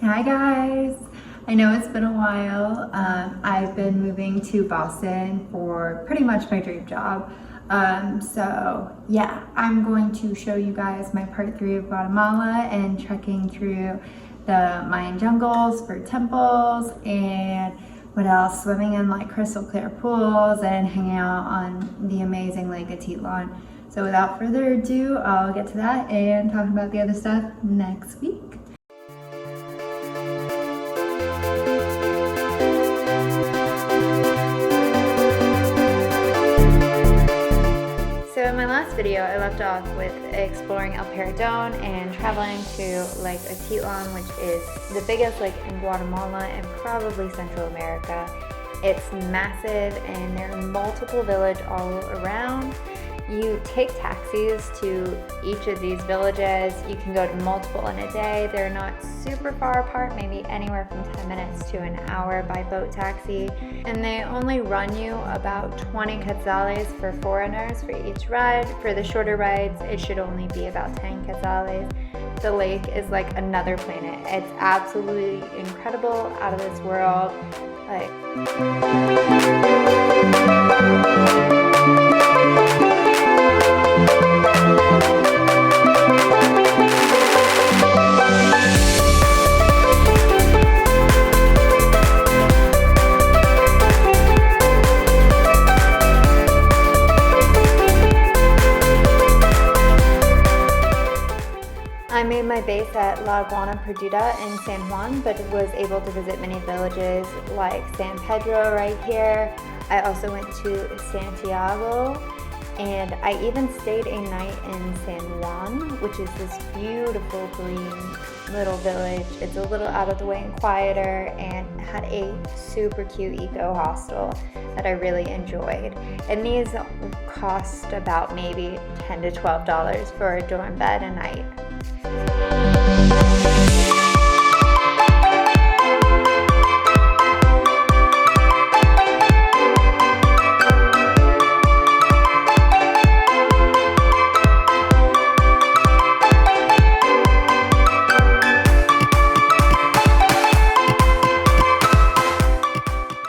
Hi guys! I know it's been a while. I've been moving to Boston for pretty much my dream job. So yeah, I'm going to show you guys my part 3 of Guatemala and trekking through the Mayan jungles for temples and what else, swimming in like crystal clear pools and hanging out on the amazing Lake Atitlan. So without further ado, I'll get to that and talk about the other stuff next week. So in my last video, I left off with exploring El Paredon and traveling to Lake Atitlan, which is the biggest lake in Guatemala and probably Central America. It's massive and there are multiple villages all around. You take taxis to each of these villages. You can go to multiple in a day. They're not super far apart, maybe anywhere from 10 minutes to an hour by boat taxi. And they only run you about 20 quetzales for foreigners for each ride. For the shorter rides, it should only be about 10 quetzales. The lake is like another planet. It's absolutely incredible, out of this world. I made my base at La Guana Perdida in San Juan, but was able to visit many villages like San Pedro right here. I also went to Santiago, and I even stayed a night in San Juan, which is this beautiful green little village. It's a little out of the way and quieter, and had a super cute eco hostel that I really enjoyed. And these cost about maybe $10 to $12 for a dorm bed a night.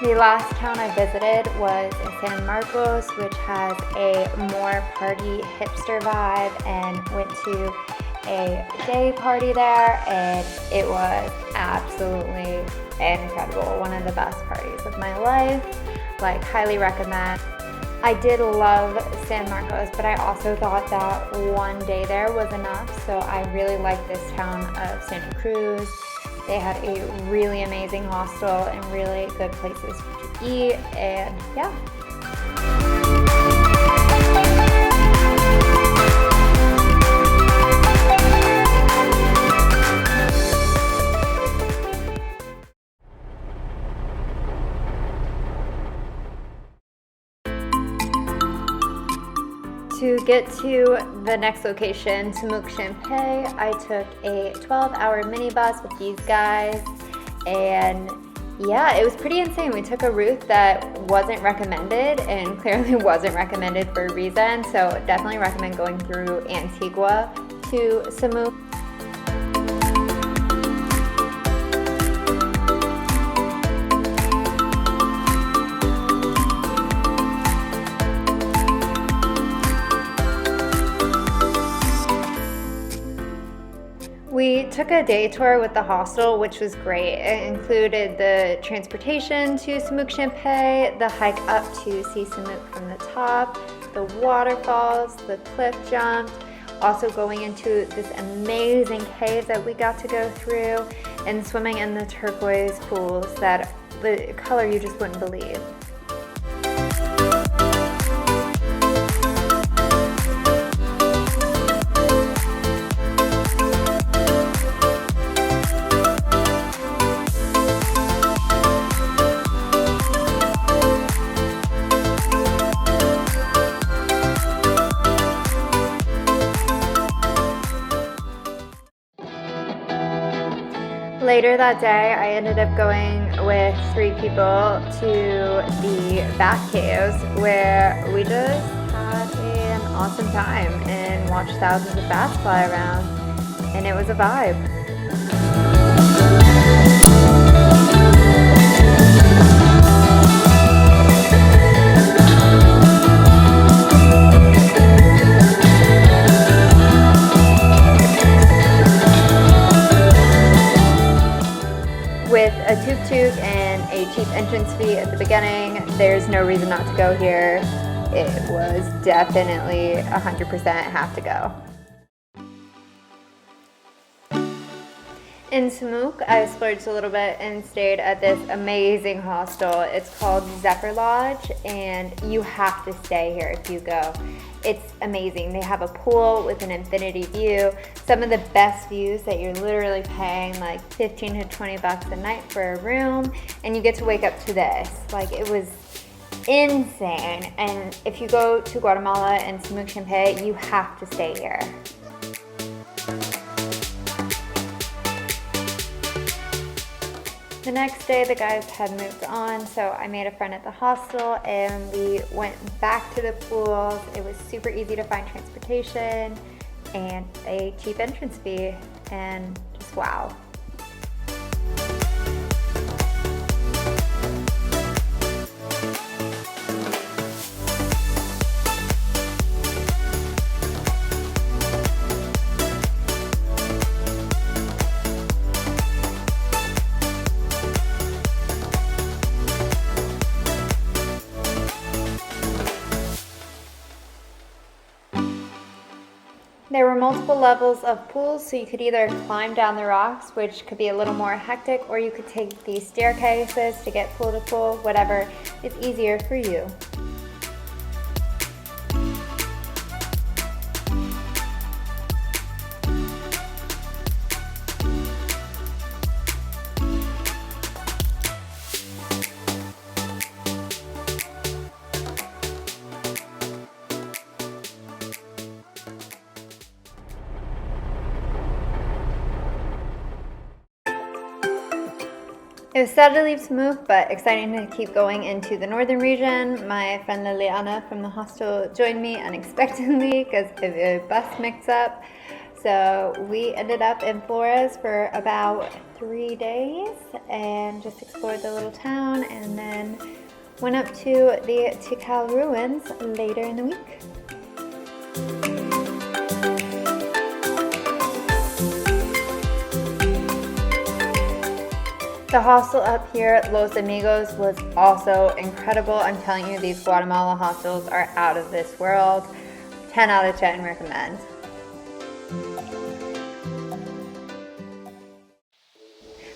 The last town I visited was San Marcos, which has a more party hipster vibe, and went to a day party there, and it was absolutely incredible. One of the best parties of my life. Like, highly recommend. I did love San Marcos, but I also thought that one day there was enough, so I really liked this town of Santa Cruz. They had a really amazing hostel and really good places to eat, and yeah. To get to the next location, Semuc Champey, I took a 12-hour minibus with these guys, and yeah, it was pretty insane. We took a route that wasn't recommended, and clearly wasn't recommended for a reason, so definitely recommend going through Antigua to Semuc. We took a day tour with the hostel, which was great. It included the transportation to Semuc Champey, the hike up to see Semuc from the top, the waterfalls, the cliff jump, also going into this amazing cave that we got to go through, and swimming in the turquoise pools that the color you just wouldn't believe. Later that day, I ended up going with 3 people to the Bat Caves, where we just had an awesome time and watched thousands of bats fly around, and it was a vibe. a tuk-tuk and a cheap entrance fee at the beginning, there's no reason not to go here. It was definitely 100% have to go. In Semuc, I splurged a little bit and stayed at this amazing hostel. It's called Zephyr Lodge, and you have to stay here if you go. It's amazing. They have a pool with an infinity view. Some of the best views that you're literally paying like 15 to 20 bucks a night for a room, and you get to wake up to this. Like, it was insane. And if you go to Guatemala and Semuc Champey, you have to stay here. The next day, the guys had moved on, so I made a friend at the hostel and we went back to the pools. It was super easy to find transportation and a cheap entrance fee, and just wow. There were multiple levels of pools, so you could either climb down the rocks, which could be a little more hectic, or you could take these staircases to get pool to pool, whatever is easier for you. It was sad to leave Semuc, but exciting to keep going into the northern region. My friend Liliana from the hostel joined me unexpectedly because of a bus mix-up. So we ended up in Flores for about 3 days and just explored the little town, and then went up to the Tikal Ruins later in the week. The hostel up here, Los Amigos, was also incredible. I'm telling you, these Guatemala hostels are out of this world. 10 out of 10 recommend.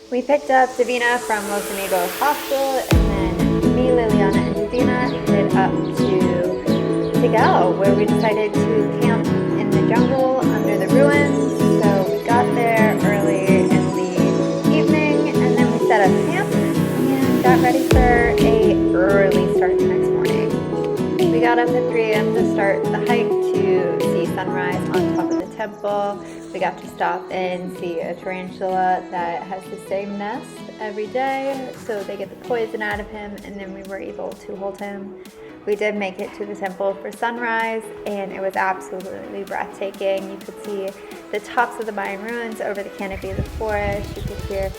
We picked up Davina from Los Amigos Hostel, and then me, Liliana, and Davina headed up to Tikal, where we decided to camp in the jungle under the ruins. So we got there early in the evening, and then we set up camp and got ready for a early start the next morning. We got up at 3 a.m. to start the hike to see sunrise on top of the temple. We got to stop and see a tarantula that has the same nest every day, so they get the poison out of him, and then we were able to hold him. We did make it to the temple for sunrise, and it was absolutely breathtaking. You could see the tops of the Mayan ruins over the canopy of the forest. You could hear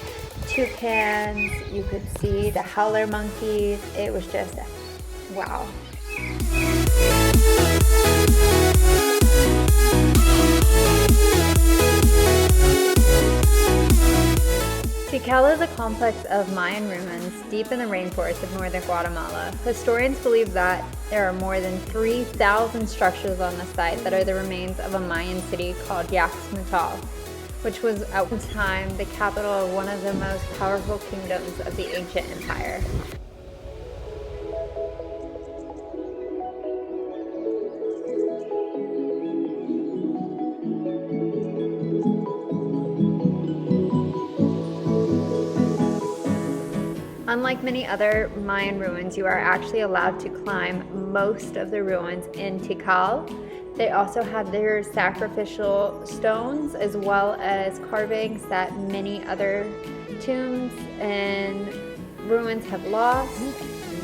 toucans. You could see the howler monkeys. It was just wow. Tikal is a complex of Mayan ruins deep in the rainforest of northern Guatemala. Historians believe that there are more than 3,000 structures on the site that are the remains of a Mayan city called Yaxmatl, which was at one time the capital of one of the most powerful kingdoms of the ancient empire. Unlike many other Mayan ruins, you are actually allowed to climb most of the ruins in Tikal. They also have their sacrificial stones as well as carvings that many other tombs and ruins have lost.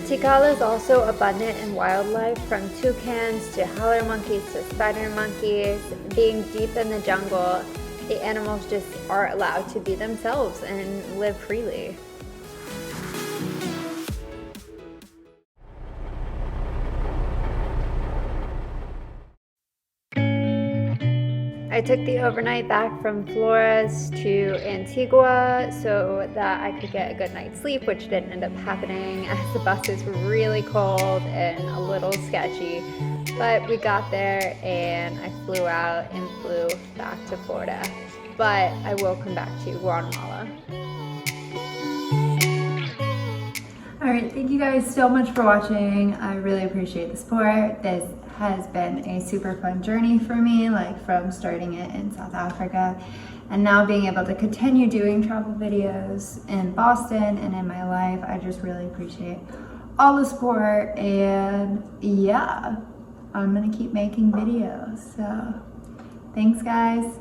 Tikal is also abundant in wildlife, from toucans to howler monkeys to spider monkeys. Being deep in the jungle, the animals just are allowed to be themselves and live freely. I took the overnight back from Flores to Antigua so that I could get a good night's sleep, which didn't end up happening as the buses were really cold and a little sketchy. But we got there and I flew out and flew back to Florida. But I will come back to Guatemala. Alright, thank you guys so much for watching. I really appreciate the support. This has been a super fun journey for me, like from starting it in South Africa and now being able to continue doing travel videos in Boston and in my life. I just really appreciate all the support, and yeah, I'm gonna keep making videos. So thanks guys.